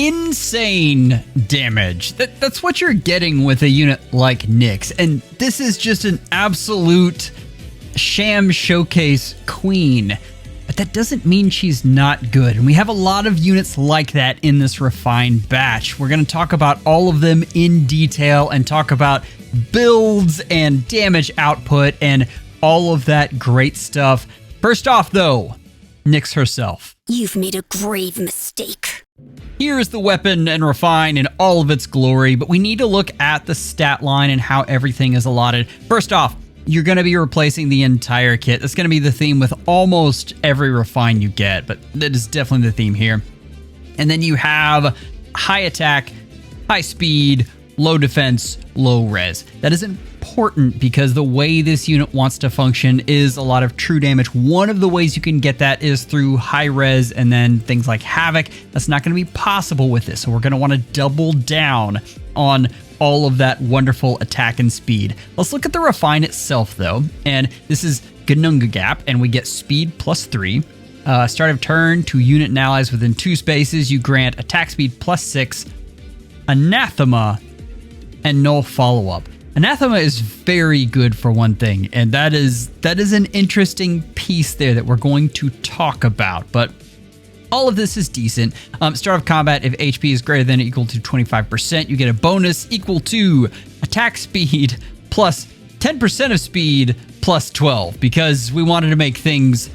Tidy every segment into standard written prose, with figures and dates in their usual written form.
insane damage. That's what you're getting with a unit like Nyx. And this is just an absolute sham showcase queen. But that doesn't mean she's not good. And we have a lot of units like that in this refined batch. We're going to talk about all of them in detail and talk about builds and damage output and all of that great stuff. First off, though, Nyx herself. You've made a grave mistake. Here's the weapon and refine in all of its glory, but we need to look at the stat line and how everything is allotted. First off, you're going to be replacing the entire kit. That's going to be the theme with almost every refine you get, but that is definitely the theme here. And then you have high attack, high speed, low defense, low res. That is important because the way this unit wants to function is a lot of true damage. One of the ways you can get that is through high res and then things like Havoc. That's not going to be possible with this, so we're going to want to double down on all of that wonderful attack and speed. Let's look at the refine itself though, and this is Gnunga Gap, and we get speed +3. Start of turn to unit and allies within 2 spaces, you grant attack speed +6, Anathema, and null follow-up. Anathema is very good for one thing, and that is an interesting piece there that we're going to talk about, but all of this is decent. Start of combat, if HP is greater than or equal to 25%, you get a bonus equal to attack speed plus 10% of speed plus 12, because we wanted to make things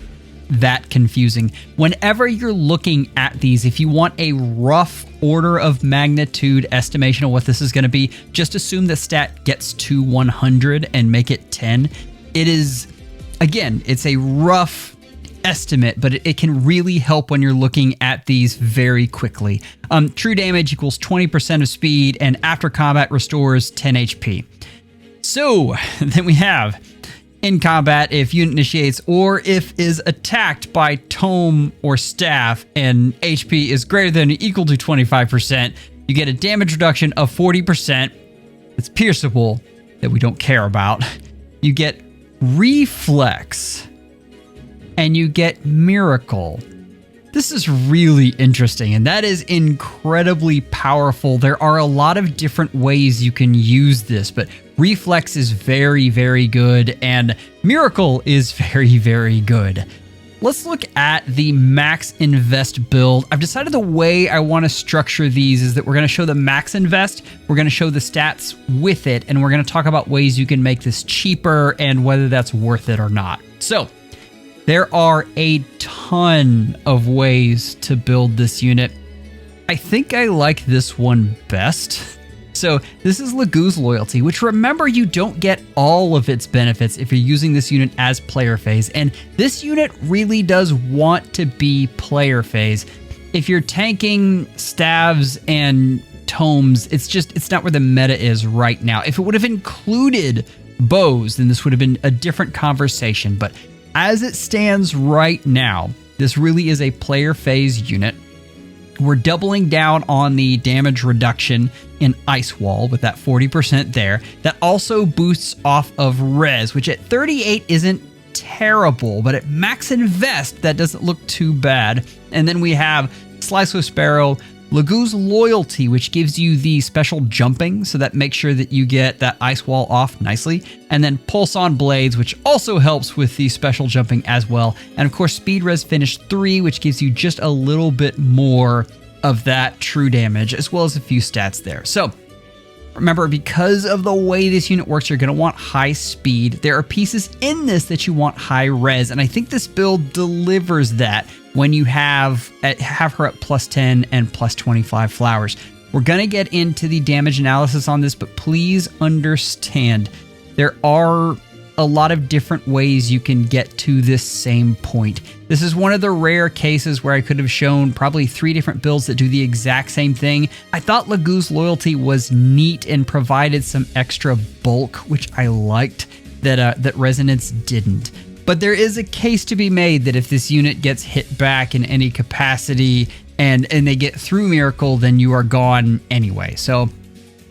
that confusing. Whenever you're looking at these, if you want a rough order of magnitude estimation of what this is going to be, just assume the stat gets to 100 and make it 10. It is, again, it's a rough estimate, but it can really help when you're looking at these very quickly. True damage equals 20% of speed, and after combat restores 10 HP. So then we have in combat, if unit initiates or if is attacked by tome or staff and HP is greater than or equal to 25%, you get a damage reduction of 40%. It's pierceable that we don't care about. You get reflex and you get miracle. This is really interesting, and that is incredibly powerful. There are a lot of different ways you can use this, but reflex is very, very good, and miracle is very, very good. Let's look at the max invest build. I've decided the way I want to structure these is that we're going to show the max invest, we're going to show the stats with it, and we're going to talk about ways you can make this cheaper and whether that's worth it or not. So there are a ton of ways to build this unit. I think I like this one best. So this is Lagoo's Loyalty, which, remember, you don't get all of its benefits if you're using this unit as player phase. And this unit really does want to be player phase. If you're tanking staves and tomes, it's not where the meta is right now. If it would have included bows, then this would have been a different conversation. But as it stands right now, this really is a player phase unit. We're doubling down on the damage reduction in Ice Wall with that 40% there. That also boosts off of res, which at 38 isn't terrible, but at max invest, that doesn't look too bad. And then we have Slice with Sparrow, Lagoo's Loyalty, which gives you the special jumping, so that makes sure that you get that Ice Wall off nicely. And then Pulse on Blades, which also helps with the special jumping as well. And of course, Speed Res Finish 3, which gives you just a little bit more of that true damage, as well as a few stats there. So remember, because of the way this unit works, you're going to want high speed. There are pieces in this that you want high res, and I think this build delivers that when you have her at +10 and +25 flowers. We're going to get into the damage analysis on this, but please understand there are a lot of different ways you can get to this same point. This is one of the rare cases where I could have shown probably 3 different builds that do the exact same thing. I thought Lagoo's Loyalty was neat and provided some extra bulk, which I liked, that Resonance didn't. But there is a case to be made that if this unit gets hit back in any capacity and they get through Miracle, then you are gone anyway. So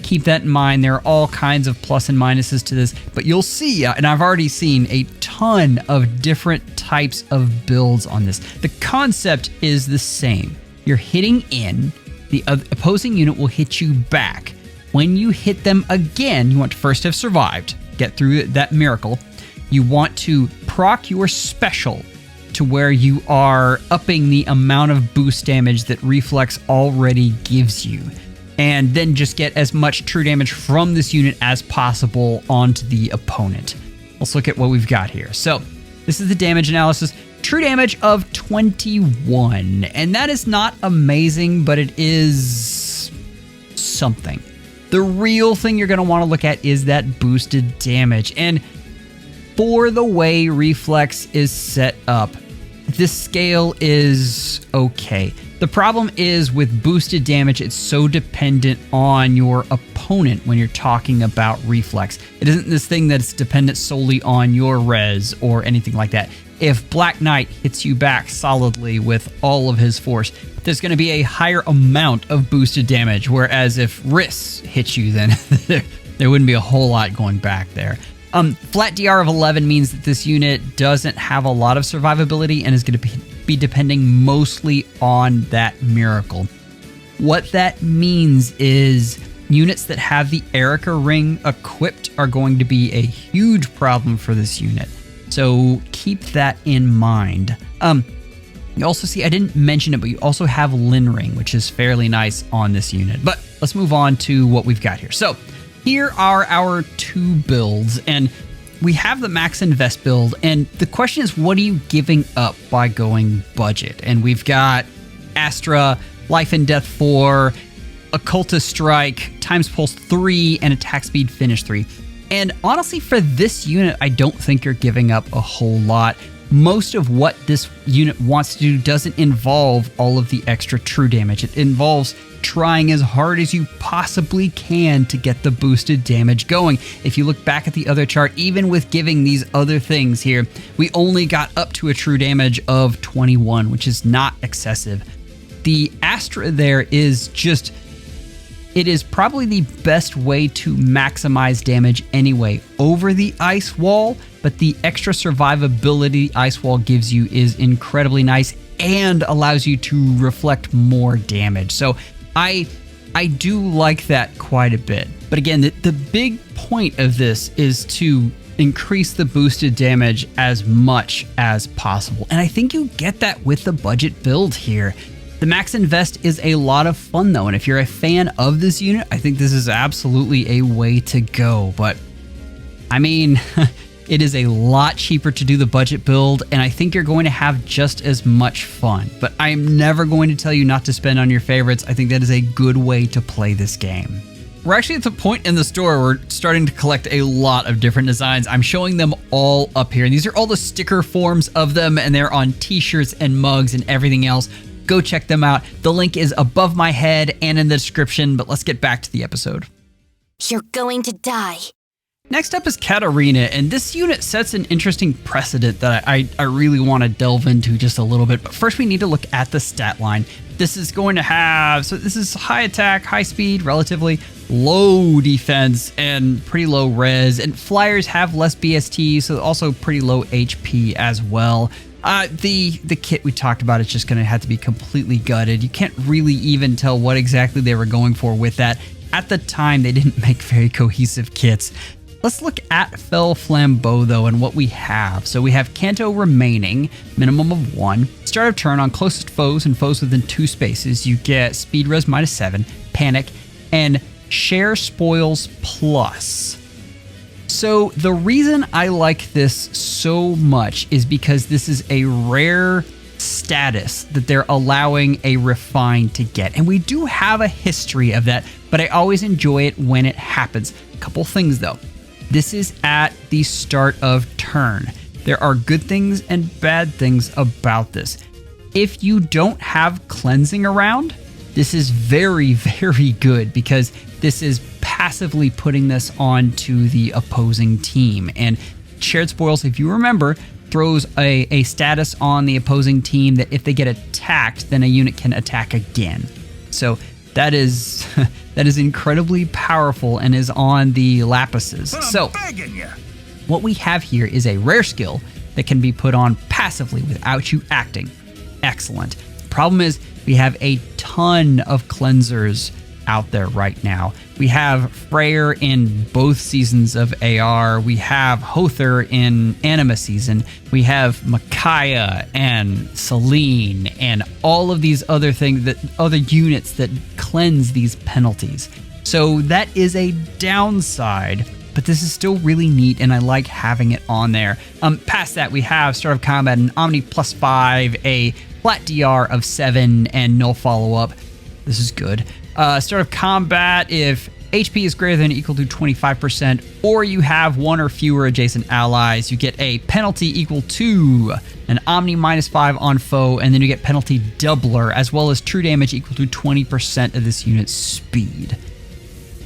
keep that in mind. There are all kinds of plus and minuses to this, but you'll see, and I've already seen a ton of different types of builds on this. The concept is the same. You're hitting in, the opposing unit will hit you back. When you hit them again, you want to first have survived, get through that miracle. You want to proc your special to where you are upping the amount of boost damage that Reflex already gives you. And then just get as much true damage from this unit as possible onto the opponent. Let's look at what we've got here. So this is the damage analysis. True damage of 21. And that is not amazing, but it is something. The real thing you're going to want to look at is that boosted damage. And for the way Reflex is set up, this scale is okay. The problem is with boosted damage, it's so dependent on your opponent when you're talking about Reflex. It isn't this thing that's dependent solely on your res or anything like that. If Black Knight hits you back solidly with all of his force, there's going to be a higher amount of boosted damage, whereas if Riss hits you, then there wouldn't be a whole lot going back there. Flat DR of 11 means that this unit doesn't have a lot of survivability and is going to be depending mostly on that miracle. What that means is units that have the Erica ring equipped are going to be a huge problem for this unit. So keep that in mind. You also see, I didn't mention it, but you also have Lin Ring, which is fairly nice on this unit. But let's move on to what we've got here. So here are our two builds, and we have the Max Invest build, and the question is, what are you giving up by going budget? And we've got Astra, Life and Death 4, Occultist Strike, Times Pulse 3, and Attack Speed Finish 3. And honestly, for this unit, I don't think you're giving up a whole lot. Most of what this unit wants to do doesn't involve all of the extra true damage. It involves trying as hard as you possibly can to get the boosted damage going. If you look back at the other chart, even with giving these other things here, we only got up to a true damage of 21, which is not excessive. The Astra there is just... it is probably the best way to maximize damage anyway over the ice wall, but the extra survivability ice wall gives you is incredibly nice and allows you to reflect more damage. So I do like that quite a bit. But again, the big point of this is to increase the boosted damage as much as possible. And I think you get that with the budget build here. The Max Invest is a lot of fun though, and if you're a fan of this unit, I think this is absolutely a way to go. But I mean, it is a lot cheaper to do the budget build, and I think you're going to have just as much fun. But I am never going to tell you not to spend on your favorites. I think that is a good way to play this game. We're actually at the point in the store where we're starting to collect a lot of different designs. I'm showing them all up here. These are all the sticker forms of them, and they're on t-shirts and mugs and everything else. Go check them out. The link is above my head and in the description, but let's get back to the episode. You're going to die. Next up is Katarina, and this unit sets an interesting precedent that I really want to delve into just a little bit. But first we need to look at the stat line. This is going to have, so this is high attack, high speed, relatively low defense, and pretty low res. And flyers have less BST, so also pretty low HP as well. The kit we talked about is just going to have to be completely gutted. You can't really even tell what exactly they were going for with that. At the time, they didn't make very cohesive kits. Let's look at Fel Flambeau, though, and what we have. So we have Canto remaining, minimum of 1. Start of turn on closest foes and foes within 2 spaces. You get Speed Res -7, Panic, and Share Spoils Plus. So the reason I like this so much is because this is a rare status that they're allowing a Refine to get. And we do have a history of that, but I always enjoy it when it happens. A couple things though. This is at the start of turn. There are good things and bad things about this. If you don't have cleansing around, this is very, very good because this is passively putting this onto the opposing team. And Shared Spoils, if you remember, throws a status on the opposing team that if they get attacked, then a unit can attack again. So that is that is incredibly powerful and is on the Lapises. So what we have here is a rare skill that can be put on passively without you acting. Excellent. Problem is, We have a ton of cleansers out there right now. We have Freyr in both seasons of AR. We have Hother in Anima season. We have Micaiah and Celine and all of these other things, that other units that cleanse these penalties. So that is a downside, but this is still really neat and I like having it on there. Past that, we have Start of Combat an Omni +5, a flat DR of 7, and no follow-up. This is good. Start of Combat, if HP is greater than or equal to 25%, or you have one or fewer adjacent allies, you get a penalty equal to an Omni -5 on foe, and then you get penalty doubler, as well as true damage equal to 20% of this unit's speed.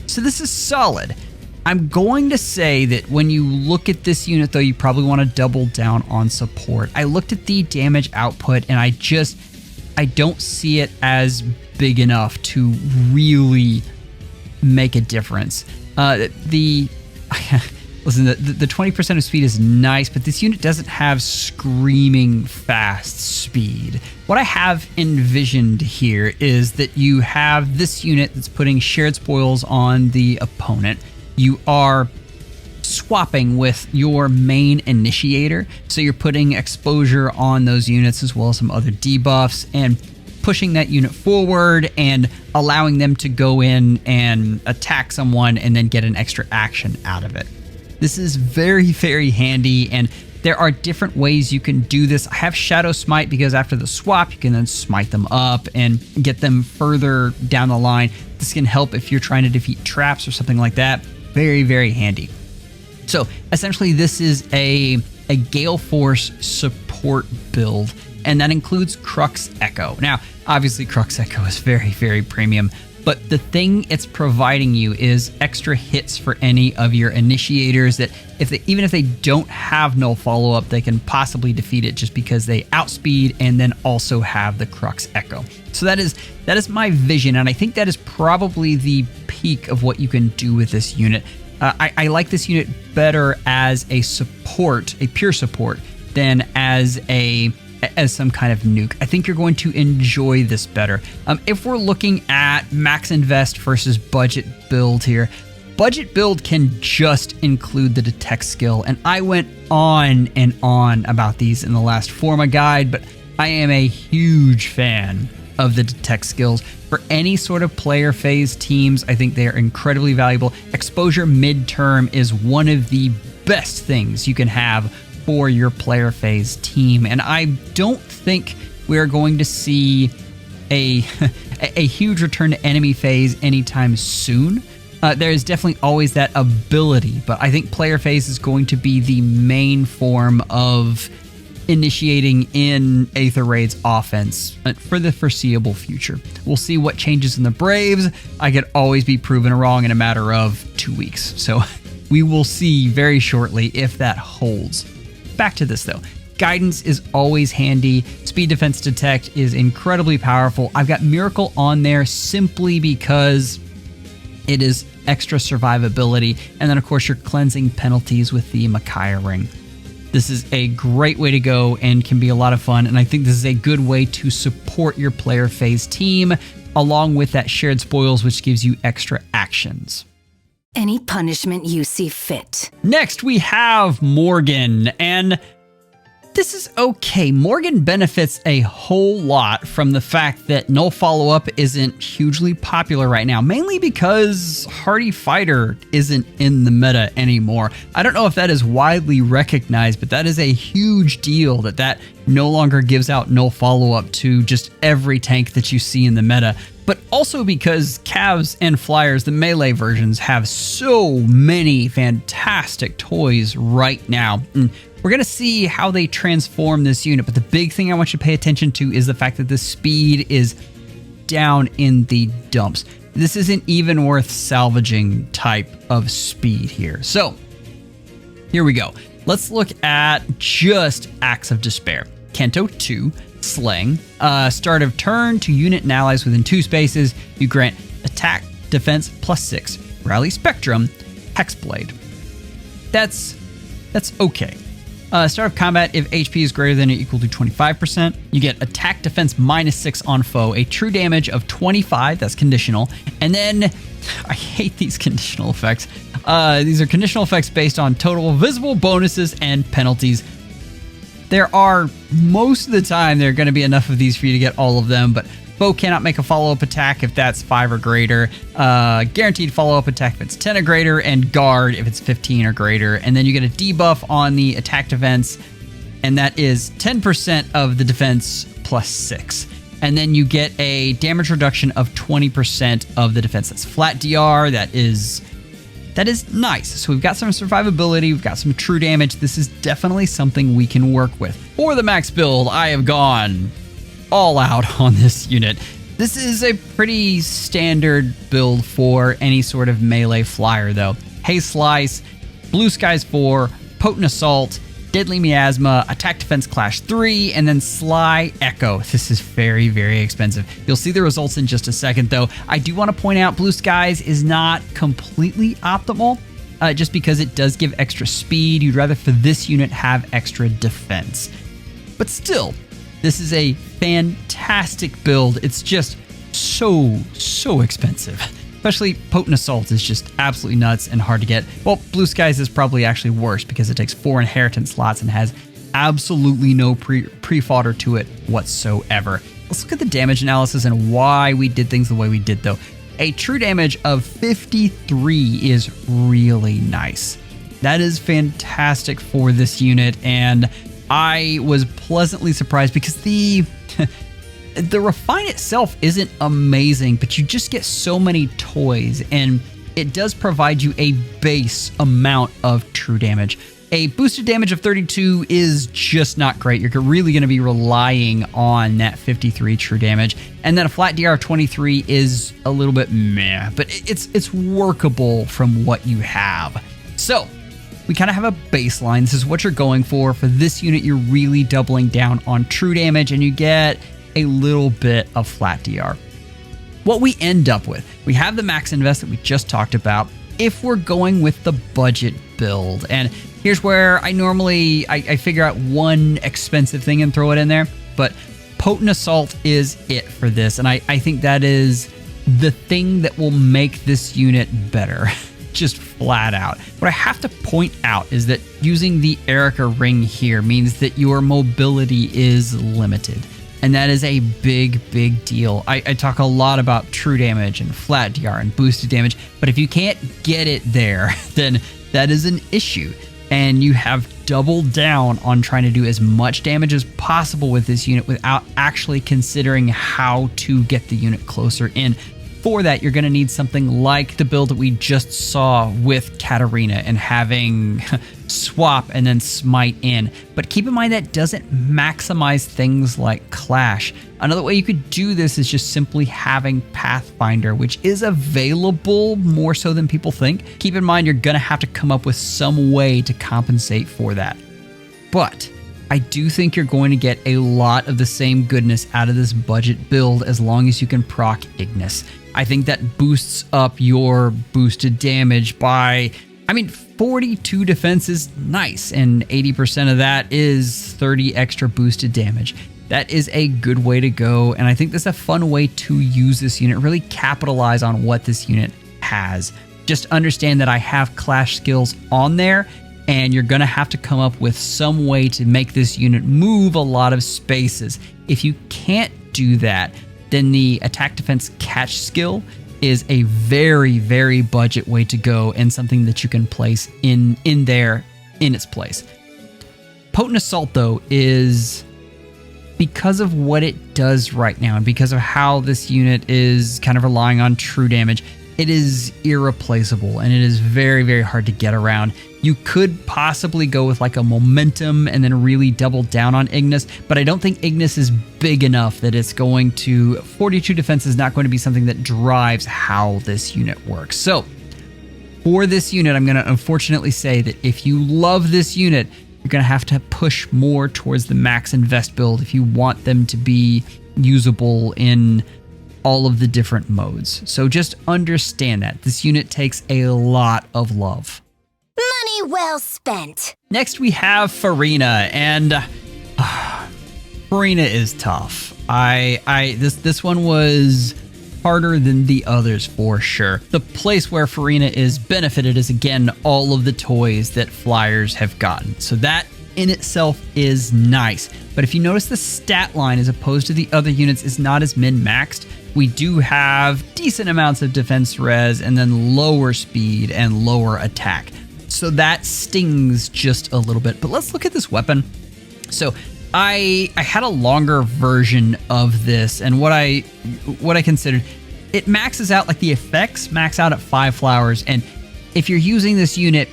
So this is solid. I'm going to say that when you look at this unit, though, you probably want to double down on support. I looked at the damage output, and I don't see it as big enough to really make a difference. Listen, the 20% of speed is nice, but this unit doesn't have screaming fast speed. What I have envisioned here is that you have this unit that's putting shared spoils on the opponent. You are swapping with your main initiator, so you're putting exposure on those units as well as some other debuffs and pushing that unit forward and allowing them to go in and attack someone and then get an extra action out of it. This is very, very handy, and there are different ways you can do this. I have Shadow Smite because after the swap, you can then smite them up and get them further down the line. This can help if you're trying to defeat traps or something like that. Very, very handy. So essentially, this is a Gale Force support build, and that includes Crux Echo. Now, obviously, Crux Echo is very, very premium, but the thing it's providing you is extra hits for any of your initiators that even if they don't have no follow-up, they can possibly defeat it just because they outspeed and then also have the Crux Echo. So that is my vision, and I think that is probably the peak of what you can do with this unit. I like this unit better as a support, a pure support, than as some kind of nuke. I think you're going to enjoy this better. If we're looking at max invest versus budget build here, budget build can just include the detect skill, and I went on and on about these in the last Forma guide, but I am a huge fan of the detect skills. For any sort of player phase teams, I think they are incredibly valuable. Exposure midterm is one of the best things you can have for your player phase team, and I don't think we're going to see a huge return to enemy phase anytime soon. There is definitely always that ability, but I think player phase is going to be the main form of initiating in Aether Raid's offense for the foreseeable future. We'll see what changes in the Braves. I could always be proven wrong in a matter of 2 weeks, so we will see very shortly if that holds. Back to this though. Guidance is always handy. Speed Defense Detect is incredibly powerful. I've got Miracle on there simply because it is extra survivability. And then of course your cleansing penalties with the Micaiah ring. This is a great way to go and can be a lot of fun. And I think this is a good way to support your player phase team along with that shared spoils, which gives you extra actions. Any punishment you see fit. Next, we have Morgan, and this is okay. Morgan benefits a whole lot from the fact that no follow-up isn't hugely popular right now, mainly because Hardy Fighter isn't in the meta anymore. I don't know if that is widely recognized, but that is a huge deal that no longer gives out no follow-up to just every tank that you see in the meta. But also because Cavs and Flyers, the melee versions, have so many fantastic toys right now. And we're going to see how they transform this unit, but the big thing I want you to pay attention to is the fact that the speed is down in the dumps. This isn't even worth salvaging type of speed here. So here we go. Let's look at just Acts of Despair. Kento 2, Slaying. Start of turn to unit and allies within 2 spaces. You grant attack, defense +6. Rally Spectrum, Hexblade. That's okay. Start of combat, if HP is greater than or equal to 25%, you get attack defense -6 on foe, a true damage of 25, that's conditional, and then, I hate these conditional effects. These are conditional effects based on total visible bonuses and penalties. There are, most of the time, there are going to be enough of these for you to get all of them, but foe cannot make a follow-up attack if that's 5 or greater, guaranteed follow-up attack if it's 10 or greater, and guard if it's 15 or greater. And then you get a debuff on the attack defense, and that is 10% of the defense plus 6. And then you get a damage reduction of 20% of the defense. That's flat DR, that is nice. So we've got some survivability, we've got some true damage. This is definitely something we can work with. For the max build, I have gone all out on this unit. This is a pretty standard build for any sort of melee flyer though. Haze Slice, Blue Skies 4, Potent Assault, Deadly Miasma, Attack Defense Clash 3, and then Sly Echo. This is very, very expensive. You'll see the results in just a second though. I do want to point out Blue Skies is not completely optimal, just because it does give extra speed. You'd rather for this unit have extra defense. But still, this is a fantastic build. It's just so expensive. Especially Potent Assault is just absolutely nuts and hard to get. Well, Blue Skies is probably actually worse because it takes 4 inheritance slots and has absolutely no pre-fodder to it whatsoever. Let's look at the damage analysis and why we did things the way we did though. A true damage of 53 is really nice. That is fantastic for this unit, and I was pleasantly surprised because the Refine itself isn't amazing, but you just get so many toys, and it does provide you a base amount of true damage. A boosted damage of 32 is just not great. You're really going to be relying on that 53 true damage, and then a flat DR of 23 is a little bit meh, but it's workable from what you have. So we kind of have a baseline. This is what you're going for. For this unit, you're really doubling down on true damage, and you get a little bit of flat DR. What we end up with, we have the max invest that we just talked about if we're going with the budget build. And here's where I figure out one expensive thing and throw it in there, but Potent Assault is it for this. And I think that is the thing that will make this unit better. Just flat out. What I have to point out is that using the Erica ring here means that your mobility is limited. And that is a big deal. I talk a lot about true damage and flat DR and boosted damage, but if you can't get it there, then that is an issue. And you have doubled down on trying to do as much damage as possible with this unit without actually considering how to get the unit closer in. For that, you're going to need something like the build that we just saw with Katarina and having swap and then smite in. But keep in mind that doesn't maximize things like Clash. Another way you could do this is just simply having Pathfinder, which is available more so than people think. Keep in mind you're going to have to come up with some way to compensate for that. But I do think you're going to get a lot of the same goodness out of this budget build as long as you can proc Ignis. I think that boosts up your boosted damage by, 42 defense is nice, and 80% of that is 30 extra boosted damage. That is a good way to go, and I think that's a fun way to use this unit, really capitalize on what this unit has. Just understand that I have Clash skills on there, and you're going to have to come up with some way to make this unit move a lot of spaces. If you can't do that, then the attack defense catch skill is a very budget way to go and something that you can place in there in its place. Potent Assault though is, because of what it does right now and because of how this unit is kind of relying on true damage, it is irreplaceable and it is very hard to get around. You could possibly go with like a momentum and then really double down on Ignis, but I don't think Ignis is big enough that it's going to, 42 defense is not going to be something that drives how this unit works. So for this unit, I'm going to unfortunately say that if you love this unit, you're going to have to push more towards the max invest build if you want them to be usable in all of the different modes. So just understand that this unit takes a lot of love. Money well spent. Next, we have Farina, and Farina is tough. This one was harder than the others for sure. The place where Farina is benefited is, again, all of the toys that flyers have gotten. So that in itself is nice. But if you notice, the stat line as opposed to the other units is not as min-maxed. We do have decent amounts of defense res and then lower speed and lower attack. So that stings just a little bit. But let's look at this weapon. So I had a longer version of this, and what I considered, it maxes out, like the effects max out at 5 flowers, and if you're using this unit,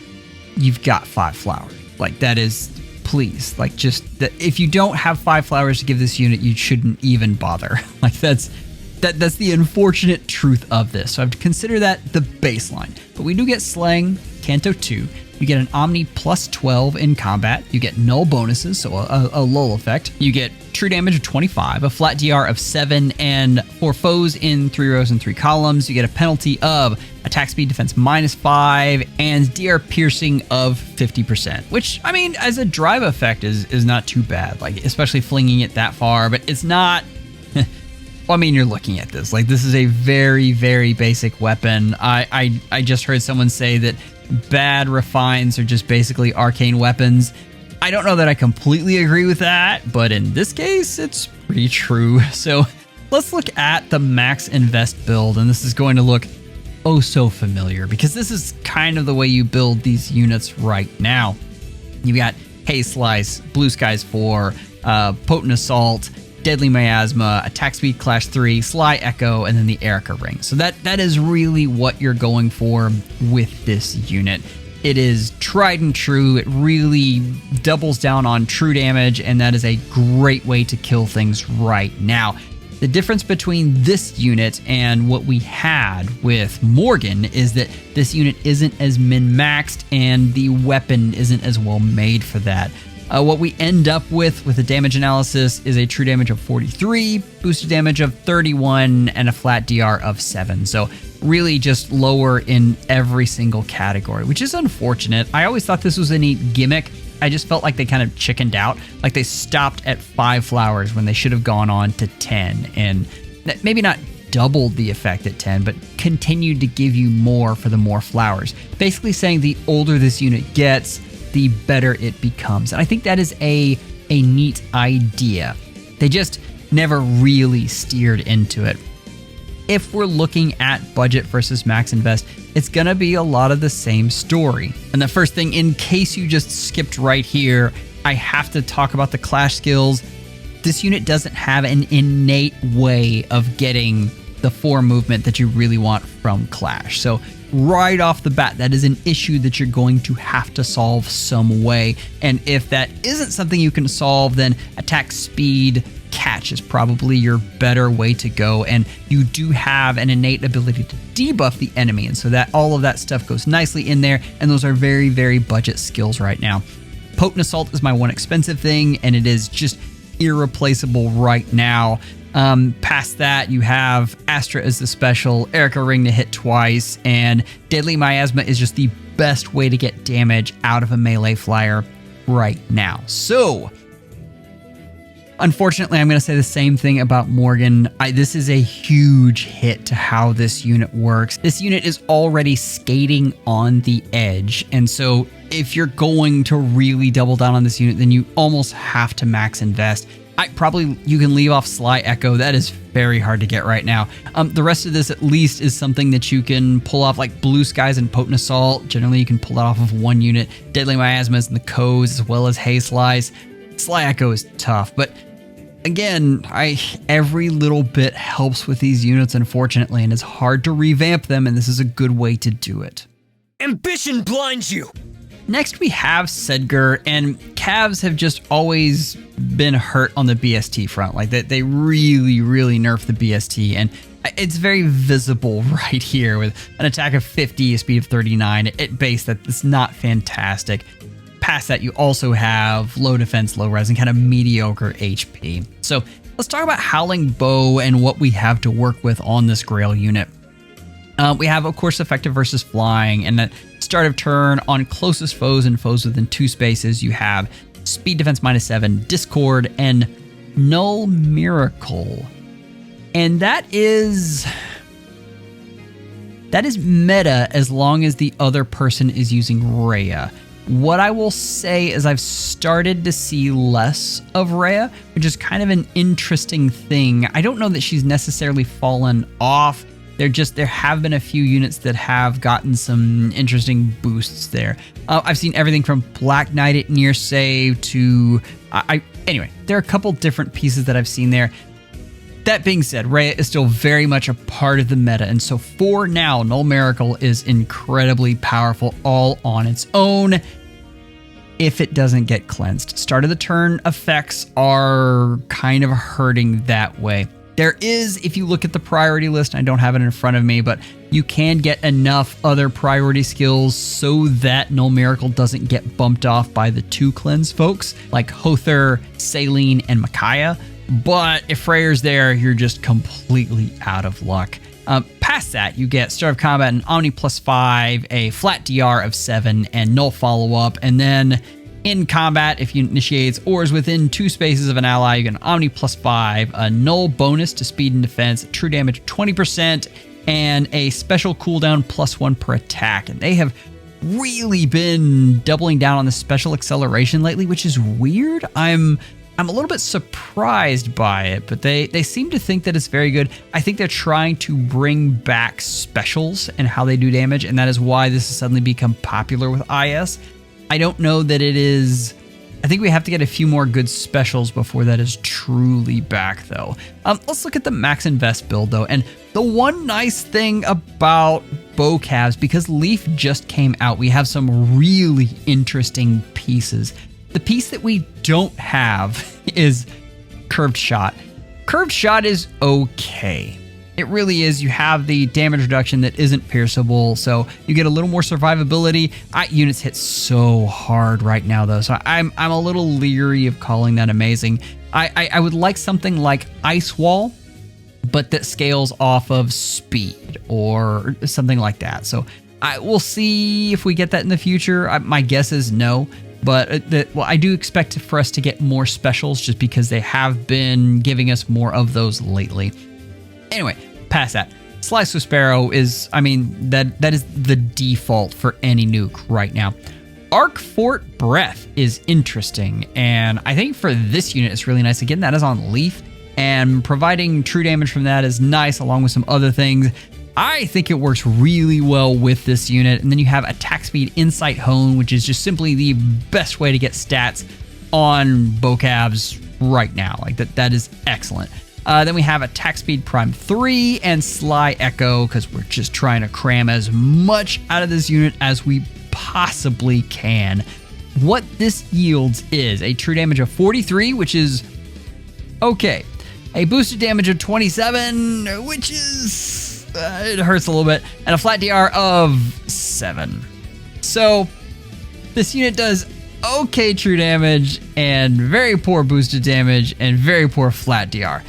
you've got 5 flowers. Like, that is, please, like, just that if you don't have 5 flowers to give this unit, you shouldn't even bother. Like, that's the unfortunate truth of this. So I'd consider that the baseline. But we do get Slaying, Canto 2. You get an Omni plus 12 in combat. You get null bonuses, so a lull effect. You get true damage of 25, a flat DR of 7, and for foes in 3 rows and 3 columns, you get a penalty of attack speed defense minus 5 and DR piercing of 50%, which, I mean, as a drive effect is not too bad, like, especially flinging it that far, but it's not... Well, I mean, you're looking at this. Like, this is a very, very basic weapon. I just heard someone say that bad refines are just basically arcane weapons. I don't know that I completely agree with that, but in this case, it's pretty true. So let's look at the max invest build, and this is going to look oh so familiar because this is kind of the way you build these units right now. You got Haze Slice, Blue Skies 4, Potent Assault, Deadly Miasma, Attack Speed Clash 3, Sly Echo, and then the Erica Ring. So that is really what you're going for with this unit. It is tried and true. It really doubles down on true damage, and that is a great way to kill things right now. The difference between this unit and what we had with Morgan is that this unit isn't as min-maxed, and the weapon isn't as well made for that. What we end up with the damage analysis is a true damage of 43, boosted damage of 31, and a flat DR of 7. So really just lower in every single category, which is unfortunate. I always thought this was a neat gimmick. I just felt like they kind of chickened out. Like they stopped at 5 flowers when they should have gone on to 10. And maybe not doubled the effect at 10, but continued to give you more for the more flowers. Basically saying the older this unit gets, the better it becomes. And I think that is a neat idea. They just never really steered into it. If we're looking at budget versus max invest, it's gonna be a lot of the same story. And the first thing, in case you just skipped right here, I have to talk about the clash skills. This unit doesn't have an innate way of getting the 4 movement that you really want from clash. So right off the bat, that is an issue that you're going to have to solve some way. And if that isn't something you can solve, then attack speed catch is probably your better way to go. And you do have an innate ability to debuff the enemy. And so that all of that stuff goes nicely in there. And those are very, very budget skills right now. Potent Assault is my one expensive thing, and it is just irreplaceable right now. Past that, you have Astra as the special, Erica Ring to hit twice, and Deadly Miasma is just the best way to get damage out of a melee flyer right now. So, unfortunately, I'm going to say the same thing about Morgan. This is a huge hit to how this unit works. This unit is already skating on the edge, and so if you're going to really double down on this unit, then you almost have to max invest. You can leave off Sly Echo. That is very hard to get right now. The rest of this at least is something that you can pull off, like Blue Skies and Potent Assault. Generally, you can pull that off of one unit. Deadly Miasmas and the Co's, as well as Haze Slice. Sly Echo is tough, but again, every little bit helps with these units, unfortunately, and it's hard to revamp them, and this is a good way to do it. Ambition blinds you! Next, we have Sedgar, and Cavs have just always been hurt on the BST front. Like, they really, really nerfed the BST, and it's very visible right here with an attack of 50, a speed of 39 at base. That's not fantastic. Past that, you also have low defense, low res, and kind of mediocre HP. So let's talk about Howling Bow and what we have to work with on this Grail unit. We have, of course, effective versus flying, and that start of turn on closest foes and foes within 2 spaces, you have speed defense -7, discord, and null miracle. And that is meta as long as the other person is using Rhea. What I will say is I've started to see less of Rhea, which is kind of an interesting thing. I don't know that she's necessarily fallen off. There have been a few units that have gotten some interesting boosts there. I've seen everything from Black Knight at near save to... Anyway, there are a couple different pieces that I've seen there. That being said, Rhea is still very much a part of the meta, and so for now, Null Miracle is incredibly powerful all on its own if it doesn't get cleansed. Start of the turn effects are kind of hurting that way. There is, if you look at the priority list, I don't have it in front of me, but you can get enough other priority skills so that Null Miracle doesn't get bumped off by the 2 cleanse folks, like Hother, Saline, and Micaiah. But if Freyr's there, you're just completely out of luck. Past that, you get Start of Combat and Omni +5, a flat DR of 7, and Null Follow-Up. And then in combat, if you initiates or is within 2 spaces of an ally, you get an Omni +5, a Null bonus to speed and defense, true damage 20%, and a special cooldown +1 per attack. And they have really been doubling down on the special acceleration lately, which is weird. I'm a little bit surprised by it, but they seem to think that it's very good. I think they're trying to bring back specials and how they do damage, and that is why this has suddenly become popular with IS. I don't know that it is... I think we have to get a few more good specials before that is truly back, though. Let's look at the max invest build, though. And the one nice thing about bow calves, because Leaf just came out, we have some really interesting pieces. The piece that we don't have is Curved Shot. Curved Shot is okay. It really is. You have the damage reduction that isn't pierceable, so you get a little more survivability. Units hit so hard right now, though, so I'm a little leery of calling that amazing. I would like something like Ice Wall, but that scales off of speed or something like that. So we'll see if we get that in the future. My guess is no. But I do expect for us to get more specials just because they have been giving us more of those lately. Anyway, past that. Slice with Sparrow is, that is the default for any nuke right now. Arc Fort Breath is interesting, and I think for this unit it's really nice. Again, that is on Leaf, and providing true damage from that is nice along with some other things. I think it works really well with this unit. And then you have Attack Speed Insight Hone, which is just simply the best way to get stats on bowcabs right now. Like that is excellent. Then we have Attack Speed Prime 3 and Sly Echo, because we're just trying to cram as much out of this unit as we possibly can. What this yields is a true damage of 43, which is okay. A boosted damage of 27, which is... it hurts a little bit, and a flat DR of 7. So this unit does okay true damage and very poor boosted damage and very poor flat DR.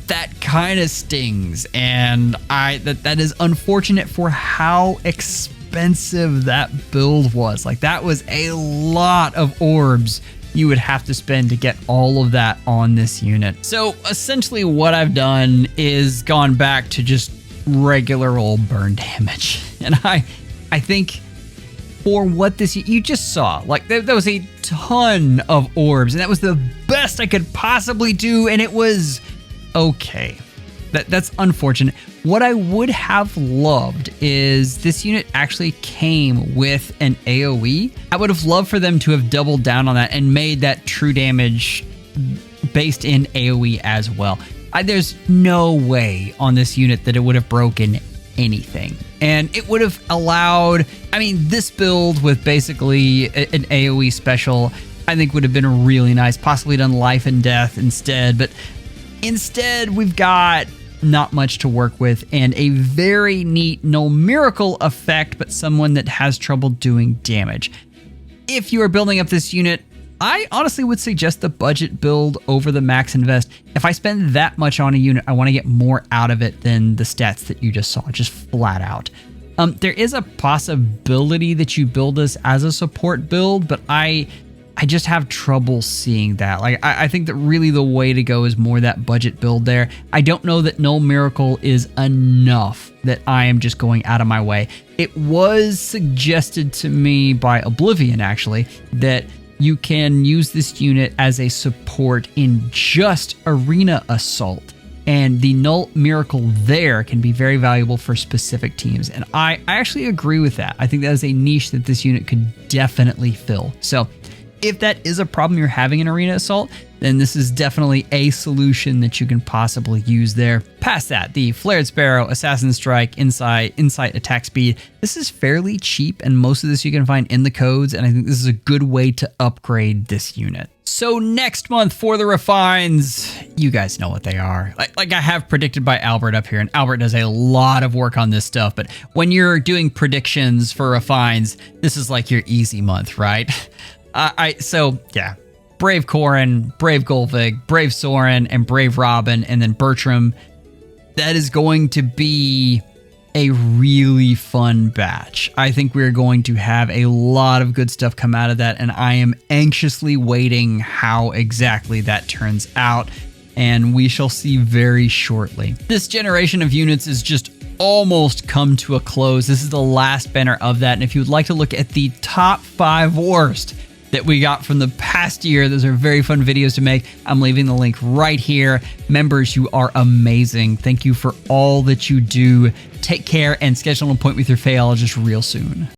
That kind of stings, and that is unfortunate for how expensive that build was. Like, that was a lot of orbs you would have to spend to get all of that on this unit. So essentially what I've done is gone back to just regular old burn damage. And I think for what this, you just saw, like there was a ton of orbs, and that was the best I could possibly do, and it was okay. That's unfortunate. What I would have loved is this unit actually came with an AoE. I would have loved for them to have doubled down on that and made that true damage based in AoE as well. There's no way on this unit that it would have broken anything. And it would have allowed, this build with basically an AoE special, I think would have been really nice. Possibly done life and death instead. But instead, we've got not much to work with and a very neat no miracle effect, but someone that has trouble doing damage. If you are building up this unit, I honestly would suggest the budget build over the max invest. If I spend that much on a unit, I want to get more out of it than the stats that you just saw, just flat out. There is a possibility that you build this as a support build, but I just have trouble seeing that. Like, I think that really the way to go is more that budget build there. I don't know that Null Miracle is enough that I am just going out of my way. It was suggested to me by Oblivion, actually, that you can use this unit as a support in just Arena Assault. And the Null Miracle there can be very valuable for specific teams. And I actually agree with that. I think that is a niche that this unit could definitely fill. So if that is a problem you're having in Arena Assault, then this is definitely a solution that you can possibly use there. Past that, the Flared Sparrow, Assassin Strike, Insight Attack Speed. This is fairly cheap, and most of this you can find in the codes, and I think this is a good way to upgrade this unit. So next month for the refines, you guys know what they are. Like I have predicted by Albert up here, and Albert does a lot of work on this stuff, but when you're doing predictions for refines, this is like your easy month, right? So yeah, Brave Corrin, Brave Golvig, Brave Soren, and Brave Robin, and then Bertram. That is going to be a really fun batch. I think we're going to have a lot of good stuff come out of that, and I am anxiously waiting how exactly that turns out, and we shall see very shortly. This generation of units is just almost come to a close. This is the last banner of that, and if you would like to look at the top 5 worst that we got from the past year, those are very fun videos to make. I'm leaving the link right here. Members, you are amazing. Thank you for all that you do. Take care and schedule an appointment with your FEHologist real soon.